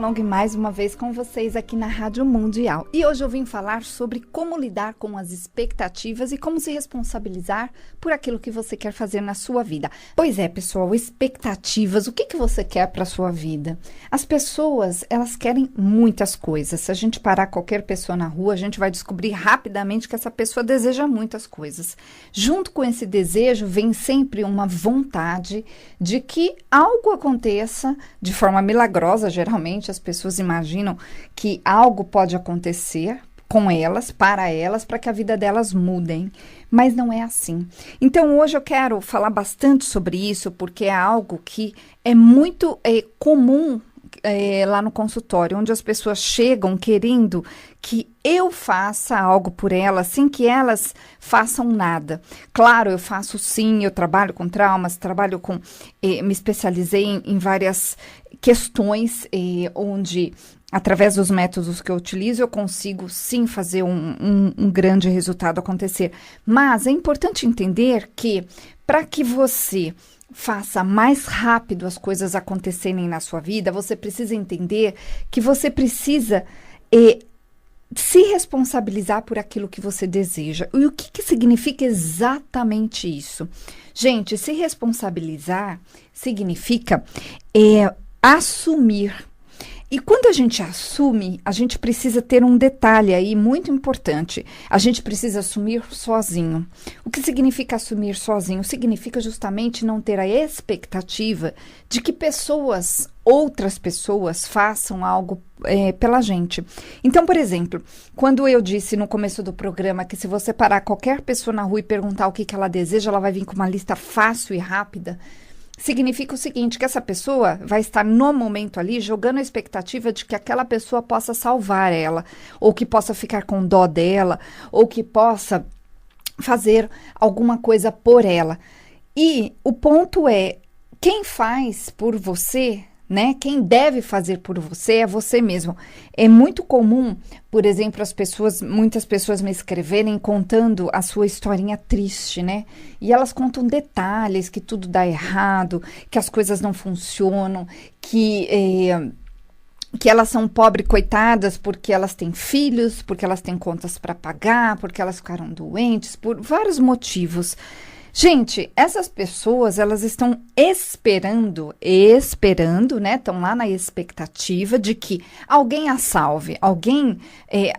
Long mais uma vez com vocês aqui na Rádio Mundial. E hoje eu vim falar sobre como lidar com as expectativas e como se responsabilizar por aquilo que você quer fazer na sua vida. Pois é, pessoal, expectativas, o que você quer para a sua vida? As pessoas, elas querem muitas coisas. Se a gente parar qualquer pessoa na rua, a gente vai descobrir rapidamente que essa pessoa deseja muitas coisas. Junto com esse desejo, vem sempre uma vontade de que algo aconteça de forma milagrosa. Geralmente as pessoas imaginam que algo pode acontecer com elas, para que a vida delas mudem, mas não é assim. Então hoje eu quero falar bastante sobre isso, porque é algo que é muito comum lá no consultório, onde as pessoas chegam querendo que eu faça algo por elas, sem que elas façam nada. Claro, eu faço sim, eu trabalho com traumas, me especializei em várias questões, onde, através dos métodos que eu utilizo, eu consigo sim fazer um grande resultado acontecer. Mas é importante entender que, para que você faça mais rápido as coisas acontecerem na sua vida, você precisa entender que você precisa se responsabilizar por aquilo que você deseja. E o que significa exatamente isso? Gente, se responsabilizar significa assumir. E quando a gente assume, a gente precisa ter um detalhe aí muito importante. A gente precisa assumir sozinho. O que significa assumir sozinho? Significa justamente não ter a expectativa de que outras pessoas façam algo pela gente. Então, por exemplo, quando eu disse no começo do programa que se você parar qualquer pessoa na rua e perguntar o que ela deseja, ela vai vir com uma lista fácil e rápida. Significa o seguinte, que essa pessoa vai estar no momento ali jogando a expectativa de que aquela pessoa possa salvar ela, ou que possa ficar com dó dela, ou que possa fazer alguma coisa por ela. E o ponto é, quem faz por você, né? Quem deve fazer por você é você mesmo. É muito comum, por exemplo, muitas pessoas me escreverem contando a sua historinha triste, né? E elas contam detalhes, que tudo dá errado, que as coisas não funcionam, que elas são pobres coitadas porque elas têm filhos, porque elas têm contas para pagar, porque elas ficaram doentes, por vários motivos. Gente, essas pessoas, elas estão esperando, né? Estão lá na expectativa de que alguém as salve, alguém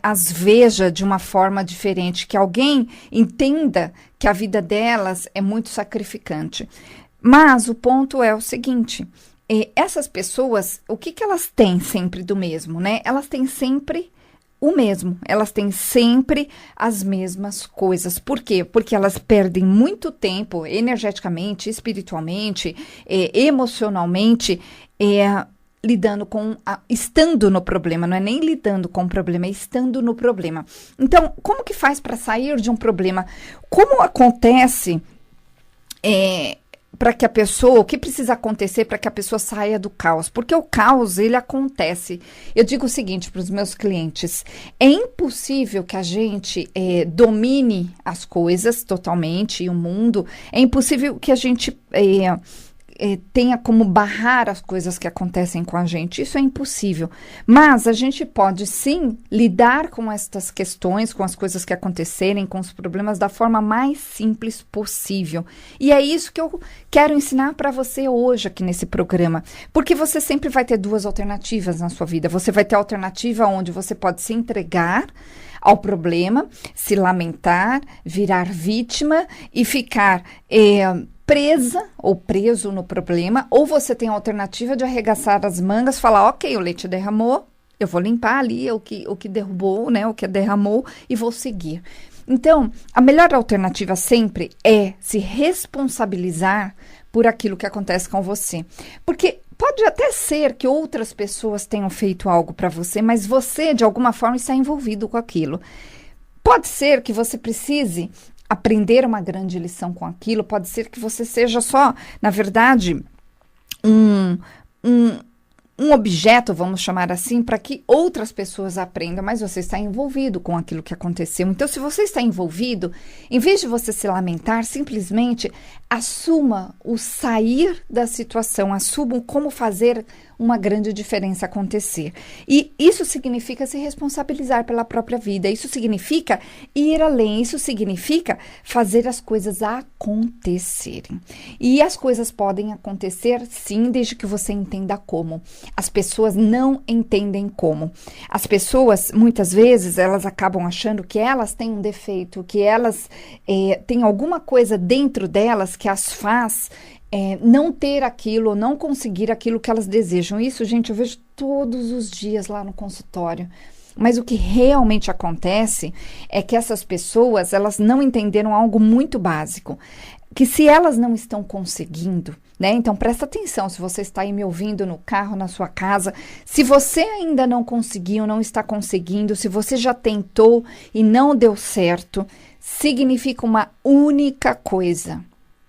as veja de uma forma diferente, que alguém entenda que a vida delas é muito sacrificante. Mas o ponto é o seguinte, essas pessoas, o que elas têm sempre do mesmo, né? Elas têm sempre o mesmo, elas têm sempre as mesmas coisas. Por quê? Porque elas perdem muito tempo energeticamente, espiritualmente, emocionalmente, estando no problema. Não é nem lidando com o problema, é estando no problema. Então, como que faz para sair de um problema? Como acontece para que a pessoa, o que precisa acontecer para que a pessoa saia do caos? Porque o caos, ele acontece. Eu digo o seguinte para os meus clientes, é impossível que a gente domine as coisas totalmente, e o mundo, é impossível que a gente tenha como barrar as coisas que acontecem com a gente. Isso é impossível. Mas a gente pode, sim, lidar com estas questões, com as coisas que acontecerem, com os problemas, da forma mais simples possível. E é isso que eu quero ensinar para você hoje aqui nesse programa. Porque você sempre vai ter duas alternativas na sua vida. Você vai ter a alternativa onde você pode se entregar ao problema, se lamentar, virar vítima e ficar presa ou preso no problema, ou você tem a alternativa de arregaçar as mangas, falar, ok, o leite derramou, eu vou limpar ali o que derrubou, né, o que derramou, e vou seguir. Então, a melhor alternativa sempre é se responsabilizar por aquilo que acontece com você. Porque pode até ser que outras pessoas tenham feito algo para você, mas você, de alguma forma, está envolvido com aquilo. Pode ser que você precise aprender uma grande lição com aquilo, pode ser que você seja só, na verdade, um objeto, vamos chamar assim, para que outras pessoas aprendam, mas você está envolvido com aquilo que aconteceu. Então, se você está envolvido, em vez de você se lamentar, simplesmente assuma o sair da situação, assuma como fazer uma grande diferença acontecer. E isso significa se responsabilizar pela própria vida, isso significa ir além, isso significa fazer as coisas acontecerem. E as coisas podem acontecer, sim, desde que você entenda como. As pessoas não entendem como. As pessoas, muitas vezes, elas acabam achando que elas têm um defeito, que elas têm alguma coisa dentro delas que as faz não ter aquilo, não conseguir aquilo que elas desejam. Isso, gente, eu vejo todos os dias lá no consultório. Mas o que realmente acontece é que essas pessoas, elas não entenderam algo muito básico. Que se elas não estão conseguindo, né? Então, presta atenção, se você está aí me ouvindo no carro, na sua casa, se você ainda não conseguiu, não está conseguindo, se você já tentou e não deu certo, significa uma única coisa.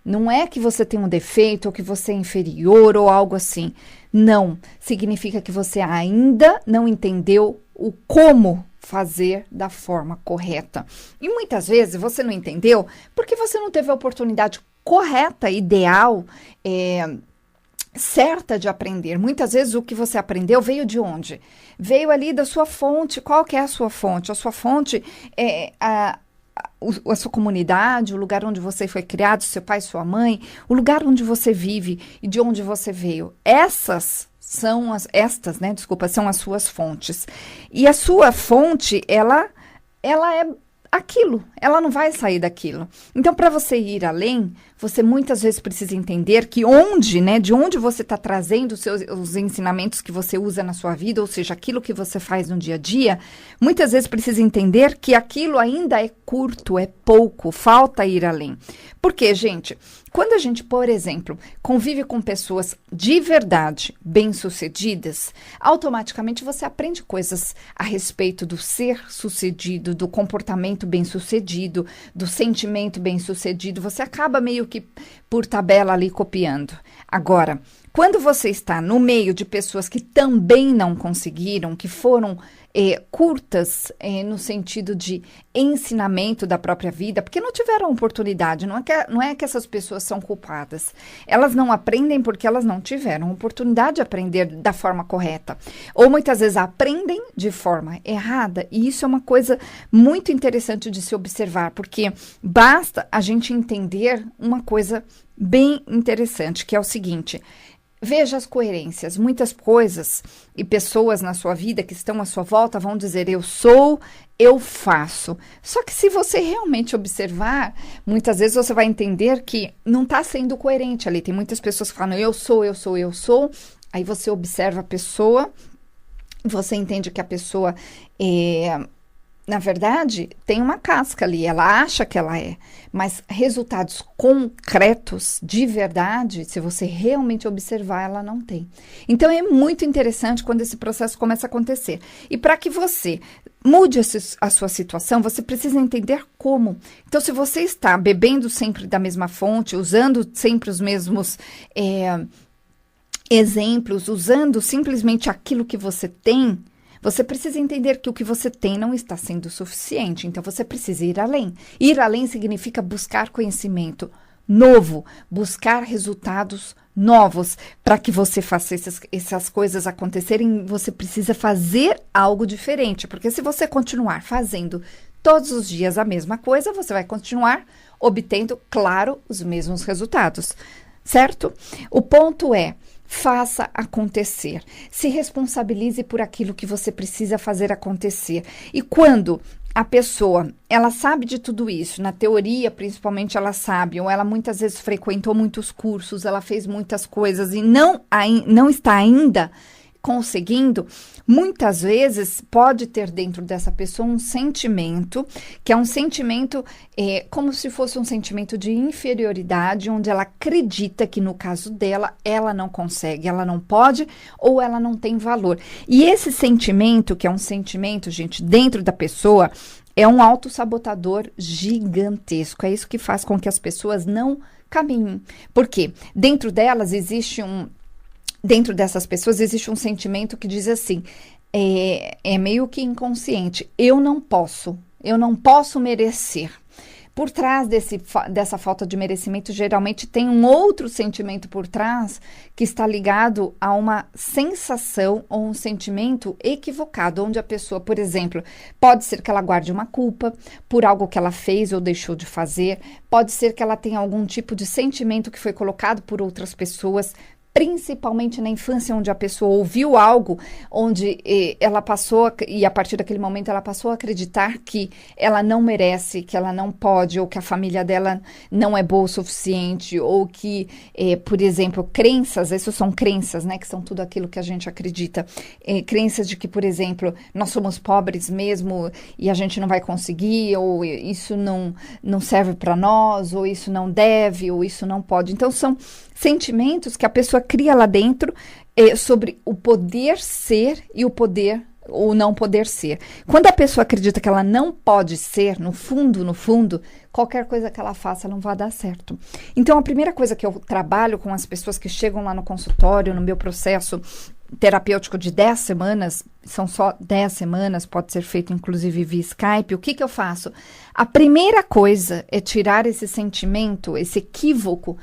Não é que você tem um defeito, ou que você é inferior, ou algo assim. Não. Significa que você ainda não entendeu o como fazer da forma correta. E muitas vezes você não entendeu porque você não teve a oportunidade correta, ideal, certa de aprender. Muitas vezes o que você aprendeu veio de onde? Veio ali da sua fonte. Qual que é a sua fonte? A sua fonte é a sua comunidade, o lugar onde você foi criado, seu pai, sua mãe, o lugar onde você vive e de onde você veio. São as suas fontes. E a sua fonte, ela é aquilo, ela não vai sair daquilo. Então, para você ir além, você muitas vezes precisa entender que de onde você está trazendo os ensinamentos que você usa na sua vida, ou seja, aquilo que você faz no dia a dia, muitas vezes precisa entender que aquilo ainda é curto, é pouco, falta ir além. Por quê, gente? Quando a gente, por exemplo, convive com pessoas de verdade bem-sucedidas, automaticamente você aprende coisas a respeito do ser sucedido, do comportamento bem-sucedido, do sentimento bem-sucedido. Você acaba meio que por tabela ali copiando. Agora, quando você está no meio de pessoas que também não conseguiram, que foram curtas no sentido de ensinamento da própria vida, porque não tiveram oportunidade, não é que essas pessoas são culpadas. Elas não aprendem porque elas não tiveram oportunidade de aprender da forma correta. Ou muitas vezes aprendem de forma errada. E isso é uma coisa muito interessante de se observar, porque basta a gente entender uma coisa bem interessante, que é o seguinte: veja as coerências. Muitas coisas e pessoas na sua vida que estão à sua volta vão dizer eu sou, eu faço. Só que se você realmente observar, muitas vezes você vai entender que não está sendo coerente ali. Tem muitas pessoas que falam eu sou, eu sou, eu sou. Aí você observa a pessoa, você entende que a pessoa na verdade, tem uma casca ali, ela acha que ela é, mas resultados concretos, de verdade, se você realmente observar, ela não tem. Então, é muito interessante quando esse processo começa a acontecer. E para que você mude a sua situação, você precisa entender como. Então, se você está bebendo sempre da mesma fonte, usando sempre os mesmos exemplos, usando simplesmente aquilo que você tem, você precisa entender que o que você tem não está sendo suficiente, então você precisa ir além. Ir além significa buscar conhecimento novo, buscar resultados novos. Para que você faça essas coisas acontecerem, você precisa fazer algo diferente, porque se você continuar fazendo todos os dias a mesma coisa, você vai continuar obtendo, claro, os mesmos resultados, certo? O ponto é: faça acontecer. Se responsabilize por aquilo que você precisa fazer acontecer. E quando a pessoa, ela sabe de tudo isso, na teoria principalmente ela sabe, ou ela muitas vezes frequentou muitos cursos, ela fez muitas coisas e não está ainda conseguindo, muitas vezes pode ter dentro dessa pessoa um sentimento, que é um sentimento como se fosse um sentimento de inferioridade, onde ela acredita que no caso dela, ela não consegue, ela não pode ou ela não tem valor. E esse sentimento, que é um sentimento, gente, dentro da pessoa, é um autossabotador gigantesco. É isso que faz com que as pessoas não caminhem. Por quê? Dentro dessas pessoas existe um sentimento que diz assim, é meio que inconsciente: eu não posso merecer. por trás dessa falta de merecimento, geralmente tem um outro sentimento por trás que está ligado a uma sensação ou um sentimento equivocado, onde a pessoa, por exemplo, pode ser que ela guarde uma culpa por algo que ela fez ou deixou de fazer, pode ser que ela tenha algum tipo de sentimento que foi colocado por outras pessoas, principalmente na infância, onde a pessoa ouviu algo, onde ela passou, e a partir daquele momento ela passou a acreditar que ela não merece, que ela não pode, ou que a família dela não é boa o suficiente, ou que, por exemplo, crenças, essas são crenças, né, que são tudo aquilo que a gente acredita, crenças de que, por exemplo, nós somos pobres mesmo, e a gente não vai conseguir, ou isso não serve para nós, ou isso não deve, ou isso não pode. Então, são sentimentos que a pessoa cria lá dentro sobre o poder ser e o poder ou não poder ser. Quando a pessoa acredita que ela não pode ser, no fundo, qualquer coisa que ela faça não vai dar certo. Então, a primeira coisa que eu trabalho com as pessoas que chegam lá no consultório, no meu processo terapêutico de 10 semanas, são só 10 semanas, pode ser feito inclusive via Skype, o que eu faço? A primeira coisa é tirar esse sentimento, esse equívoco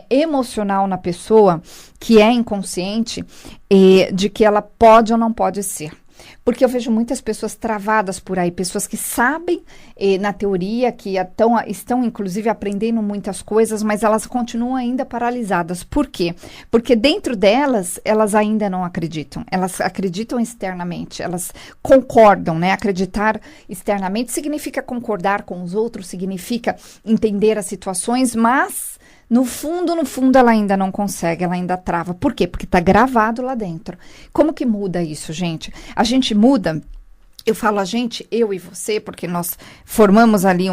emocional na pessoa, que é inconsciente, de que ela pode ou não pode ser. Porque eu vejo muitas pessoas travadas por aí, pessoas que sabem na teoria, que estão inclusive aprendendo muitas coisas, mas elas continuam ainda paralisadas. Por quê? Porque dentro delas, elas ainda não acreditam. Elas acreditam externamente, elas concordam, né? Acreditar externamente significa concordar com os outros, significa entender as situações, mas no fundo, ela ainda não consegue, ela ainda trava. Por quê? Porque está gravado lá dentro. Como que muda isso, gente? A gente muda, eu falo a gente, eu e você, porque nós formamos ali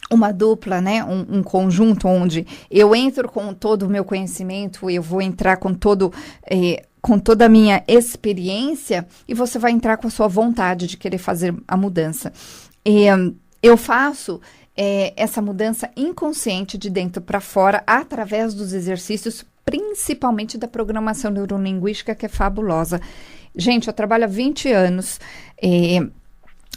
uma dupla, né? Um conjunto onde eu entro com todo o meu conhecimento, eu vou entrar com toda a minha experiência e você vai entrar com a sua vontade de querer fazer a mudança. Eu faço essa mudança inconsciente de dentro para fora através dos exercícios, principalmente da programação neurolinguística, que é fabulosa. Gente, eu trabalho há 20 anos,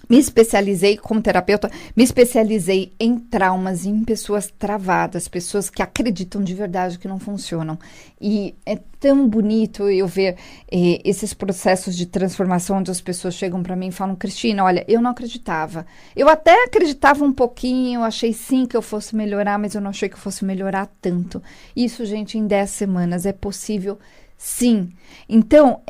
me especializei como terapeuta, me especializei em traumas e em pessoas travadas, pessoas que acreditam de verdade que não funcionam. E é tão bonito eu ver esses processos de transformação onde as pessoas chegam para mim e falam: Cristina, olha, eu não acreditava. Eu até acreditava um pouquinho, achei sim que eu fosse melhorar, mas eu não achei que eu fosse melhorar tanto. Isso, gente, em 10 semanas é possível, sim. Então,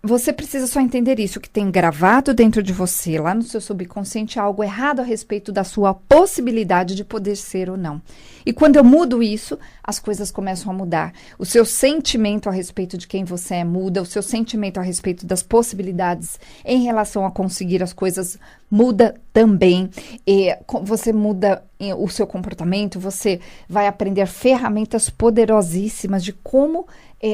você precisa só entender isso, que tem gravado dentro de você, lá no seu subconsciente, algo errado a respeito da sua possibilidade de poder ser ou não. E quando eu mudo isso, as coisas começam a mudar. O seu sentimento a respeito de quem você é muda, o seu sentimento a respeito das possibilidades em relação a conseguir as coisas muda também. Você muda o seu comportamento, você vai aprender ferramentas poderosíssimas de como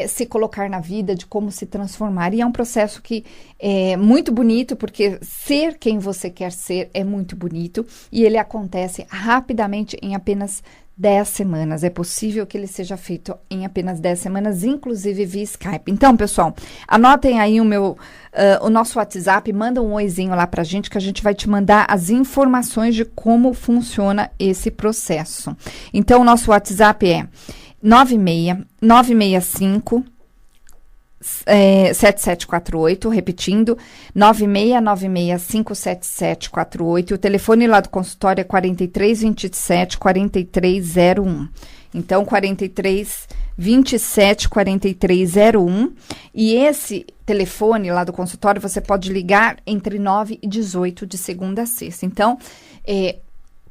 se colocar na vida, de como se transformar. E é um processo que é muito bonito, porque ser quem você quer ser é muito bonito e ele acontece rapidamente em apenas 10 semanas. É possível que ele seja feito em apenas 10 semanas, inclusive via Skype. Então, pessoal, anotem aí o nosso WhatsApp, manda um oizinho lá pra gente, que a gente vai te mandar as informações de como funciona esse processo. Então, o nosso WhatsApp é 965 7748, repetindo, 969657748. E o telefone lá do consultório é 4327-4301. Então, 4327-4301. E esse telefone lá do consultório, você pode ligar entre 9 e 18, de segunda a sexta. Então,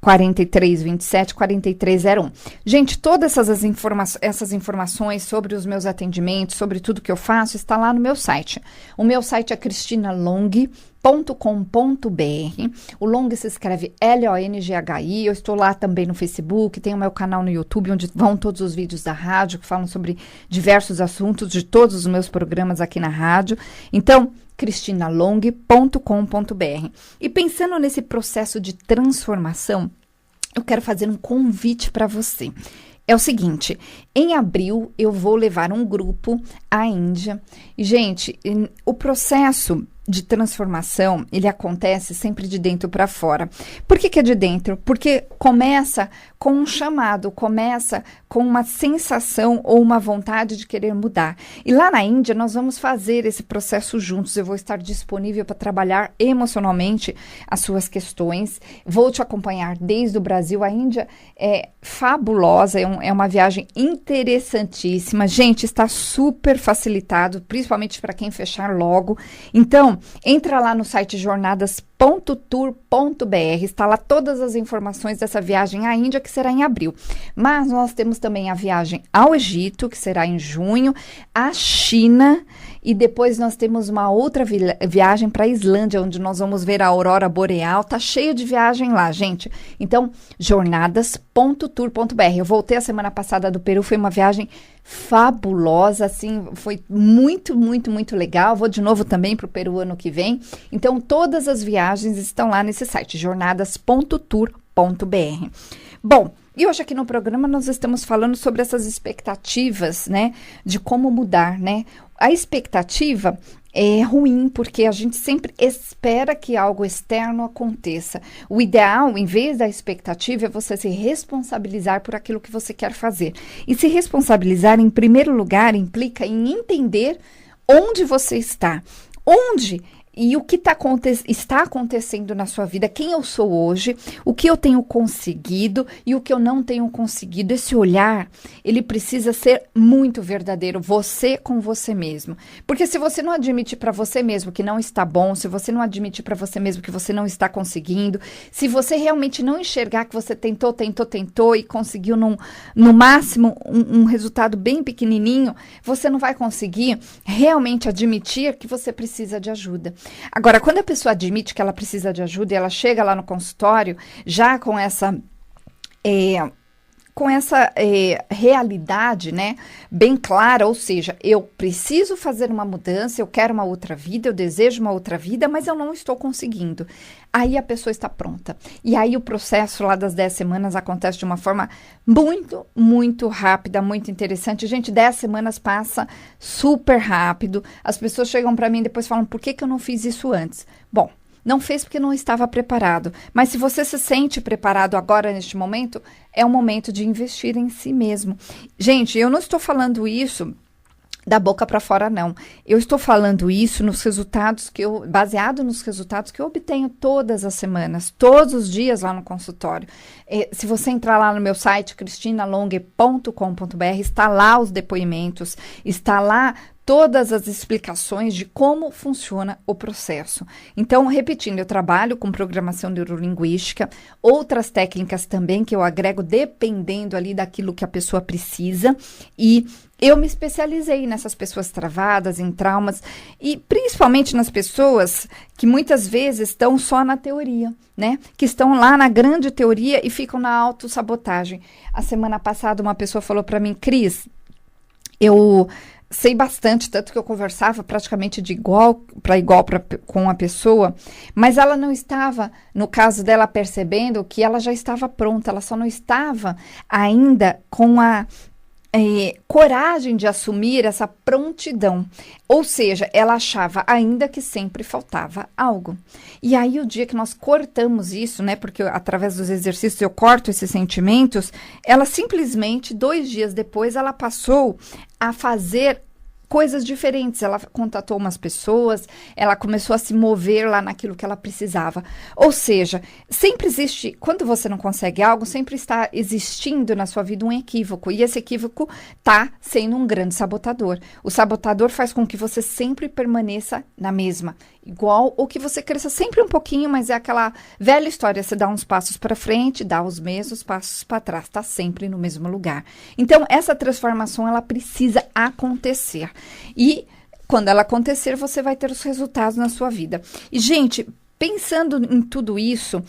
4327-4301. Gente, todas essas informações sobre os meus atendimentos, sobre tudo que eu faço, está lá no meu site. O meu site é cristinalong.com.br. O Long se escreve L-O-N-G-H-I. Eu estou lá também no Facebook, tenho o meu canal no YouTube, onde vão todos os vídeos da rádio, que falam sobre diversos assuntos de todos os meus programas aqui na rádio. Então, cristinalong.com.br. E pensando nesse processo de transformação, eu quero fazer um convite para você. É o seguinte, em abril eu vou levar um grupo à Índia. E, gente, o processo de transformação, ele acontece sempre de dentro para fora. Por que é de dentro? Porque começa com um chamado, começa com uma sensação ou uma vontade de querer mudar. E lá na Índia, nós vamos fazer esse processo juntos. Eu vou estar disponível para trabalhar emocionalmente as suas questões. Vou te acompanhar desde o Brasil. A Índia é fabulosa, é uma viagem interessantíssima. Gente, está super facilitado, principalmente para quem fechar logo. Então, entra lá no site jornadas.tour.br, está lá todas as informações dessa viagem à Índia, que será em abril. Mas nós temos também a viagem ao Egito, que será em junho, a China, e depois nós temos uma outra viagem para a Islândia, onde nós vamos ver a aurora boreal. Tá cheio de viagem lá, gente. Então, jornadas.tour.br. Eu voltei a semana passada do Peru, foi uma viagem fabulosa, assim, foi muito, muito, muito legal. Vou de novo também para o Peru ano que vem. Então, todas as viagens estão lá nesse site, jornadas.tour.br. Bom, e hoje aqui no programa nós estamos falando sobre essas expectativas, né, de como mudar, né? A expectativa é ruim, porque a gente sempre espera que algo externo aconteça. O ideal, em vez da expectativa, é você se responsabilizar por aquilo que você quer fazer. E se responsabilizar, em primeiro lugar, implica em entender onde você está. Onde e o que está acontecendo na sua vida, quem eu sou hoje, o que eu tenho conseguido e o que eu não tenho conseguido. Esse olhar, ele precisa ser muito verdadeiro, você com você mesmo. Porque se você não admite para você mesmo que não está bom, se você não admite para você mesmo que você não está conseguindo, se você realmente não enxergar que você tentou e conseguiu no máximo um resultado bem pequenininho, você não vai conseguir realmente admitir que você precisa de ajuda. Agora, quando a pessoa admite que ela precisa de ajuda e ela chega lá no consultório já com essa realidade, né, bem clara, ou seja, eu preciso fazer uma mudança, eu quero uma outra vida, eu desejo uma outra vida, mas eu não estou conseguindo. Aí a pessoa está pronta. E aí o processo lá das 10 semanas acontece de uma forma muito, muito rápida, muito interessante. Gente, 10 semanas passa super rápido. As pessoas chegam para mim e depois falam, por que eu não fiz isso antes? Bom, não fez porque não estava preparado. Mas se você se sente preparado agora, neste momento, é o momento de investir em si mesmo. Gente, eu não estou falando isso da boca para fora, não. Eu estou falando isso nos resultados baseado nos resultados que eu obtenho todas as semanas, todos os dias lá no consultório. Se você entrar lá no meu site, cristinalongue.com.br, está lá os depoimentos, está lá todas as explicações de como funciona o processo. Então, repetindo, eu trabalho com programação neurolinguística, outras técnicas também que eu agrego dependendo ali daquilo que a pessoa precisa, e eu me especializei nessas pessoas travadas, em traumas, e principalmente nas pessoas que muitas vezes estão só na teoria, né? Que estão lá na grande teoria e ficam na autossabotagem. A semana passada uma pessoa falou para mim, Cris, eu sei bastante, tanto que eu conversava praticamente de igual com a pessoa, mas ela não estava, no caso dela, percebendo que ela já estava pronta, ela só não estava ainda com a coragem de assumir essa prontidão. Ou seja, ela achava ainda que sempre faltava algo. E aí, o dia que nós cortamos isso, né, porque através dos exercícios eu corto esses sentimentos, ela simplesmente, 2 dias depois, ela passou a fazer coisas diferentes. Ela contatou umas pessoas, ela começou a se mover lá naquilo que ela precisava. Ou seja, sempre existe, quando você não consegue algo, sempre está existindo na sua vida um equívoco, e esse equívoco está sendo um grande sabotador. O sabotador faz com que você sempre permaneça na mesma, igual, ou que você cresça sempre um pouquinho, mas é aquela velha história, você dá uns passos para frente, dá os mesmos passos para trás, está sempre no mesmo lugar. Então, essa transformação, ela precisa acontecer. E quando ela acontecer, você vai ter os resultados na sua vida. E, gente, pensando em tudo isso,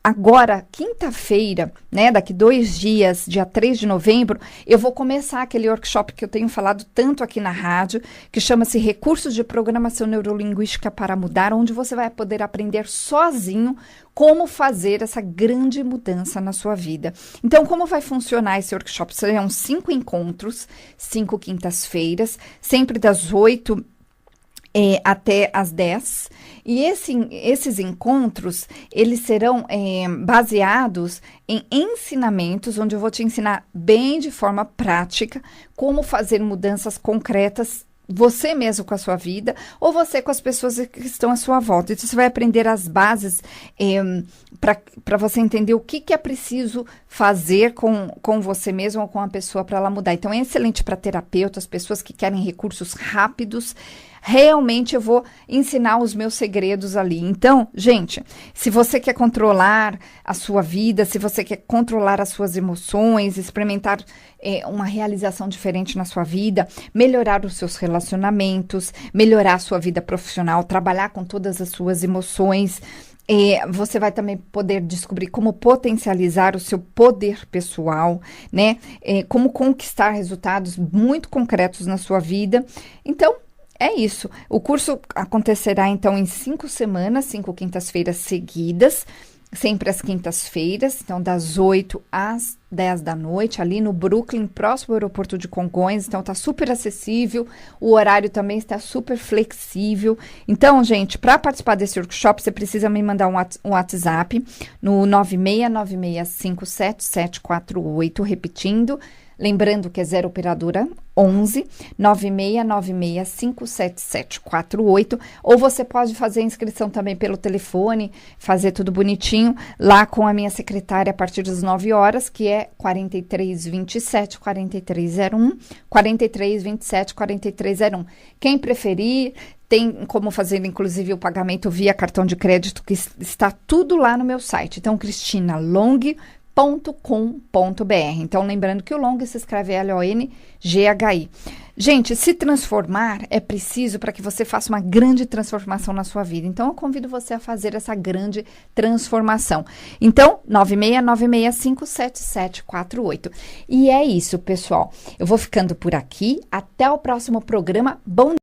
agora, quinta-feira, né, daqui 2 dias, dia 3 de novembro, eu vou começar aquele workshop que eu tenho falado tanto aqui na rádio, que chama-se Recursos de Programação Neurolinguística para Mudar, onde você vai poder aprender sozinho como fazer essa grande mudança na sua vida. Então, como vai funcionar esse workshop? Serão 5 encontros, 5 quintas-feiras, sempre das 8 até às 10. E esses encontros, eles serão baseados em ensinamentos, onde eu vou te ensinar bem de forma prática como fazer mudanças concretas, você mesmo com a sua vida, ou você com as pessoas que estão à sua volta. Então, você vai aprender as bases para você entender o que é preciso fazer com você mesmo ou com a pessoa para ela mudar. Então, é excelente para terapeutas, pessoas que querem recursos rápidos. Realmente eu vou ensinar os meus segredos ali. Então, gente, se você quer controlar a sua vida, se você quer controlar as suas emoções, experimentar uma realização diferente na sua vida, melhorar os seus relacionamentos, melhorar a sua vida profissional, trabalhar com todas as suas emoções, você vai também poder descobrir como potencializar o seu poder pessoal, né? Como conquistar resultados muito concretos na sua vida. Então, é isso. O curso acontecerá, então, em 5 semanas, 5 quintas-feiras seguidas, sempre às quintas-feiras, então, das 8 às 10 da noite, ali no Brooklyn, próximo ao aeroporto de Congonhas. Então, tá super acessível, o horário também está super flexível. Então, gente, para participar desse workshop, você precisa me mandar um WhatsApp no 9696577748, repetindo. Lembrando que é 0 operadora 11 9696577748, ou você pode fazer a inscrição também pelo telefone, fazer tudo bonitinho lá com a minha secretária a partir das 9 horas, que é 4327 4301, 4327 4301. Quem preferir, tem como fazer, inclusive, o pagamento via cartão de crédito, que está tudo lá no meu site. Então, cristinalong.com.br. Então, lembrando que o Long se escreve L-O-N-G-H-I. Gente, se transformar é preciso para que você faça uma grande transformação na sua vida. Então, eu convido você a fazer essa grande transformação. Então, 9696577748. E é isso, pessoal. Eu vou ficando por aqui. Até o próximo programa. Bom